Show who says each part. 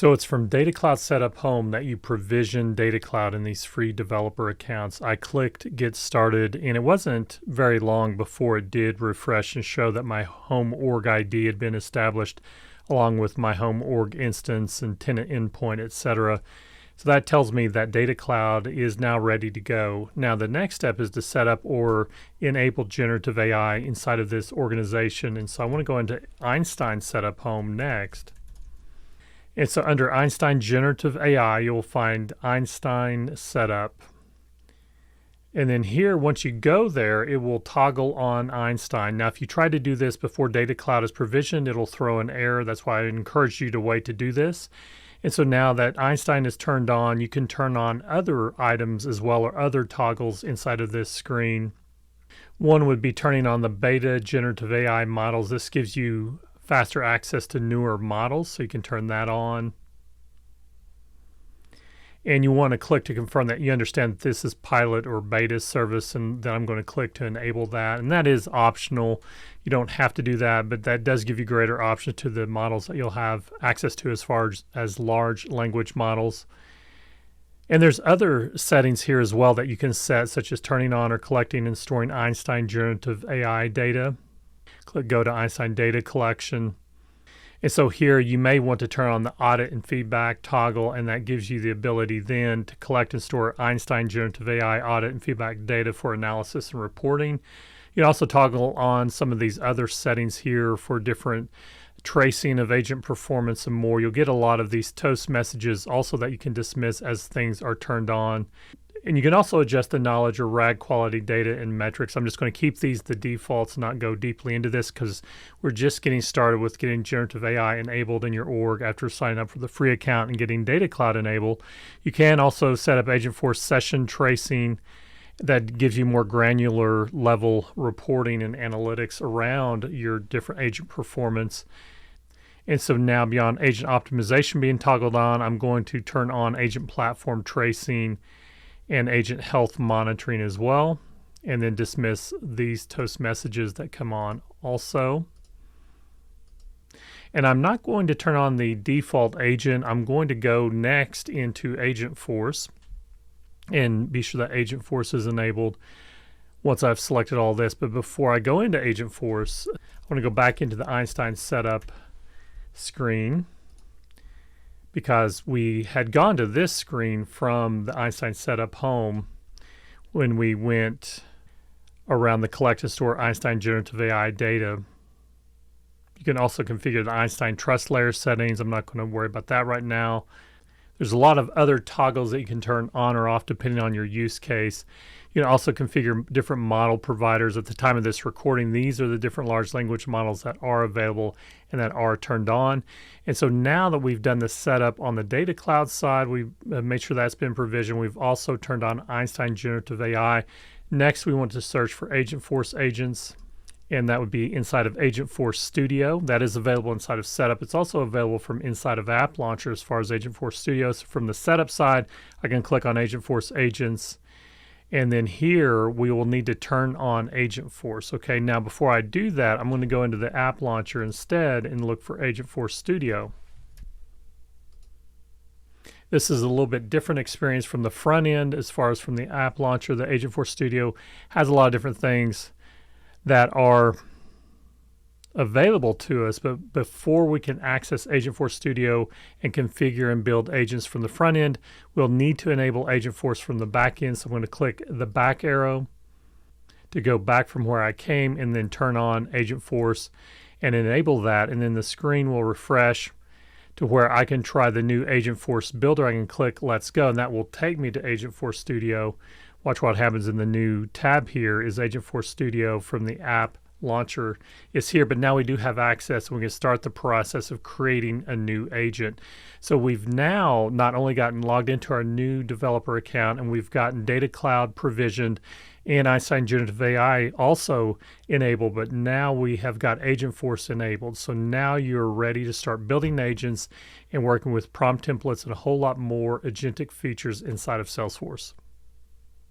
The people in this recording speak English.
Speaker 1: So it's from Data Cloud Setup Home that you provision Data Cloud in these free developer accounts. I clicked Get Started, and it wasn't very long before it did refresh and show that my home org ID had been established along with my home org instance and tenant endpoint, etc. So that tells me that Data Cloud is now ready to go. Now the next step is to set up or enable generative AI inside of this organization. And so I want to go into Einstein Setup Home next. And so under Einstein Generative AI, you'll find Einstein Setup. And then here, once you go there, it will toggle on Einstein. Now, if you try to do this before Data Cloud is provisioned, it'll throw an error. That's why I encourage you to wait to do this. And so now that Einstein is turned on, you can turn on other items as well, or other toggles inside of this screen. One would be turning on the beta generative AI models. This gives you faster access to newer models, so you can turn that on. And you want to click to confirm that you understand that this is pilot or beta service, and then I'm going to click to enable that. And that is optional. You don't have to do that, but that does give you greater options to the models that you'll have access to as far as large language models. And there's other settings here as well that you can set, such as turning on or collecting and storing Einstein Generative AI data. Click Go to Einstein Data Collection. And so here you may want to turn on the audit and feedback toggle, and that gives you the ability then to collect and store Einstein Generative AI audit and feedback data for analysis and reporting. You can also toggle on some of these other settings here for different tracing of agent performance and more. You'll get a lot of these toast messages also that you can dismiss as things are turned on. And you can also adjust the knowledge or RAG quality data and metrics. I'm just going to keep these the defaults and not go deeply into this because we're just getting started with getting generative AI enabled in your org after signing up for the free account and getting Data Cloud enabled. You can also set up Agentforce session tracing that gives you more granular level reporting and analytics around your different agent performance. And so now beyond agent optimization being toggled on, I'm going to turn on agent platform tracing and agent health monitoring as well, and then dismiss these toast messages that come on also. And I'm not going to turn on the default agent. I'm going to go next into Agentforce and be sure that Agentforce is enabled once I've selected all this. But before I go into Agentforce, I want to go back into the Einstein Setup screen, because we had gone to this screen from the Einstein Setup Home when we went around the collect and store Einstein Generative AI data. You can also configure the Einstein Trust Layer settings. I'm not going to worry about that right now. There's a lot of other toggles that you can turn on or off depending on your use case. You can also configure different model providers. At the time of this recording, these are the different large language models that are available and that are turned on. And so now that we've done the setup on the Data Cloud side, we've made sure that's been provisioned. We've also turned on Einstein Generative AI. Next, we want to search for Agentforce agents, and that would be inside of Agentforce Studio. That is available inside of Setup. It's also available from inside of App Launcher as far as Agentforce Studio. So from the Setup side, I can click on Agentforce agents. And then here we will need to turn on Agentforce. Okay, now before I do that, I'm going to go into the App Launcher instead and look for Agentforce Studio. This is a little bit different experience from the front end as far as from the App Launcher. The Agentforce Studio has a lot of different things that are available to us, but before we can access Agentforce Studio and configure and build agents from the front end, we'll need to enable Agentforce from the back end. So I'm going to click the back arrow to go back from where I came and then turn on Agentforce and enable that, and then the screen will refresh to where I can try the new Agentforce builder. I can click Let's Go, and that will take me to Agentforce Studio. Watch what happens in the new tab here is Agentforce Studio from the App Launcher is here, but now we do have access and we can start the process of creating a new agent. So we've now not only gotten logged into our new developer account, and we've gotten Data Cloud provisioned and Einstein Generative AI also enabled, but now we have got Agentforce enabled. So now you're ready to start building agents and working with prompt templates and a whole lot more agentic features inside of Salesforce.